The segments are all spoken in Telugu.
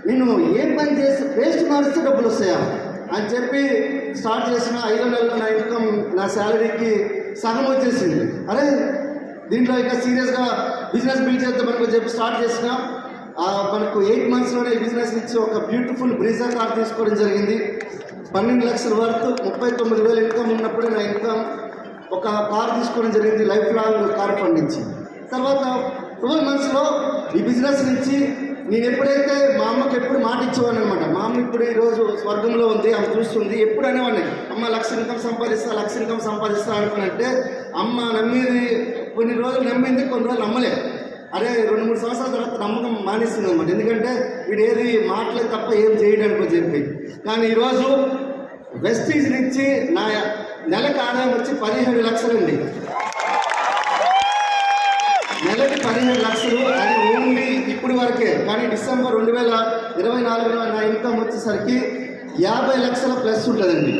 నేను ఏం పని చేస్తే పేస్ట్ మారిస్తే డబ్బులు వస్తాయా అని చెప్పి స్టార్ట్ చేసిన 5 నెలల్లో నా ఇన్కమ్ నా శాలరీకి సగం వచ్చేసింది. అరే దీంట్లో ఇంకా సీరియస్గా బిజినెస్ బిల్డ్ చేద్దాం మనకు చెప్పి స్టార్ట్ చేసిన మనకు 8 monthsలోనే ఈ బిజినెస్ నుంచి ఒక బ్యూటిఫుల్ బ్రీజా కార్ తీసుకోవడం జరిగింది. 12 లక్షల వర్త్ 39,000 ఇన్కమ్ ఉన్నప్పుడు నా ఇన్కమ్ ఒక కార్ తీసుకోవడం జరిగింది లైఫ్ లాంగ్ కార్ ఫండ్ నుంచి. తర్వాత 12 monthsలో ఈ బిజినెస్ నుంచి నేను ఎప్పుడైతే మా అమ్మకి ఎప్పుడు మాట ఇచ్చేవాడిని అనమాట. మా అమ్మ ఇప్పుడు ఈరోజు స్వర్గంలో ఉంది, ఆమె చూస్తుంది. ఎప్పుడు అనేవాడిని అమ్మ 1,00,000 ఇన్కమ్ సంపాదిస్తా 1,00,000 ఇన్కమ్ సంపాదిస్తా అనుకునంటే అమ్మ నమ్మేది కొన్ని రోజులు నమ్మింది, కొన్ని రోజులు నమ్మలే. అరే 2-3 సంవత్సరాల తర్వాత నమ్మకం మానేస్తుంది అనమాట. ఎందుకంటే వీడు ఏది మాటలే తప్ప ఏం చేయడానికి చెప్పి. కానీ ఈరోజు వెస్టీజ్ నుంచి నా నెలకు ఆదాయం వచ్చి 17 లక్షలండి. నెలకి 17 లక్షలు, అది ఓన్లీ ఇప్పుడు వరకే. కానీ డిసెంబర్ 2024లో నా ఇన్కమ్ వచ్చేసరికి 50 లక్షల ప్లస్ ఉంటుందండి.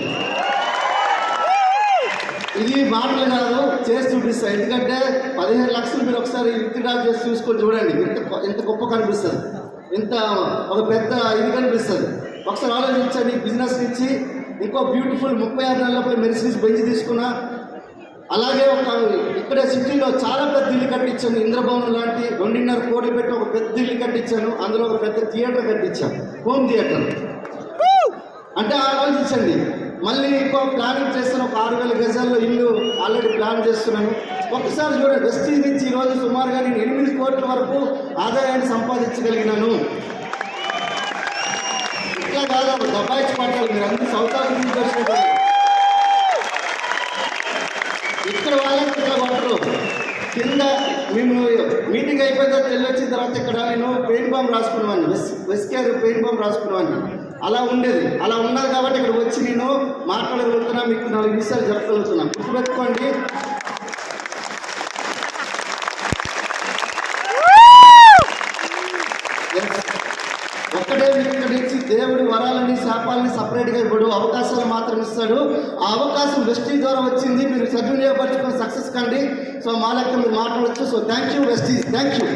ఇది మాటలు కాదు, చేసి చూపిస్తాను. ఎందుకంటే 17 లక్షలు మీరు ఒకసారి విత్డ్రా చేసి చూసుకొని చూడండి, ఎంత గొప్ప కనిపిస్తుంది, ఎంత ఒక పెద్ద ఇది కనిపిస్తుంది. ఒకసారి ఆలోచించండి. బిజినెస్ నుంచి ఇంకో బ్యూటిఫుల్ 36 నెలలపై మెర్సిడీస్ బెంచ్ తీసుకున్నా. అలాగే ఇక్కడ సిటీలో చాలా పెద్ద ఇల్లు కట్టించాను, ఇంద్రభవనం లాంటి 2.5 కోట్లు పెట్టి ఒక పెద్ద ఇల్లు కట్టించాను. అందులో ఒక పెద్ద థియేటర్ కట్టించాను, హోమ్ థియేటర్. అంటే ఆలోచించండి. మళ్ళీ ఇంకో ప్లానింగ్ చేస్తాను, ఒక 6,000 గజాల్లో ఇల్లు ఆల్రెడీ ప్లాన్ చేస్తున్నాను. ఒక్కసారి చూడండి, వెస్టీజ్ నుంచి ఈరోజు సుమారుగా నేను 8 కోట్ల వరకు ఆదాయాన్ని సంపాదించగలిగినాను. ఇట్లా కాదు దబాయించి పట్టాలి. మీరు అందరూ సౌత్ ఆఫ్రికా నుంచి వచ్చినట్టు ఇక్కడ వాళ్ళకి ఇట్లా పట్టరు. కింద మేము మీటింగ్ అయిపోయిన తర్వాత వెళ్ళొచ్చిన తర్వాత ఇక్కడ నేను పెయింట్ బాంబ్ రాసుకునేవాడిని, వెస్కేర్ పెయింట్ బాంబ్ రాసుకునేవాడిని. అలా ఉండేది. అలా ఉన్నది కాబట్టి ఇక్కడ వచ్చి నేను మాట్లాడగలుగుతున్నా, మీకు 4 విషయాలు జరగగలుగుతున్నాను. గుర్తుపెట్టుకోండి. ఒక్కడే ఇక్కడ నుంచి దేవుడి వరాలని శాపాలని సపరేట్గా ఇవ్వడు, అవకాశాలు మాత్రం ఇస్తాడు. ఆ అవకాశం వెస్టీజ్ ద్వారా వచ్చింది, మీరు సద్వినియోగపరచుకొని సక్సెస్ కండి. సో మా లెక్క మీరు మాట్లాడచ్చు. So thank you Vestige, thank you.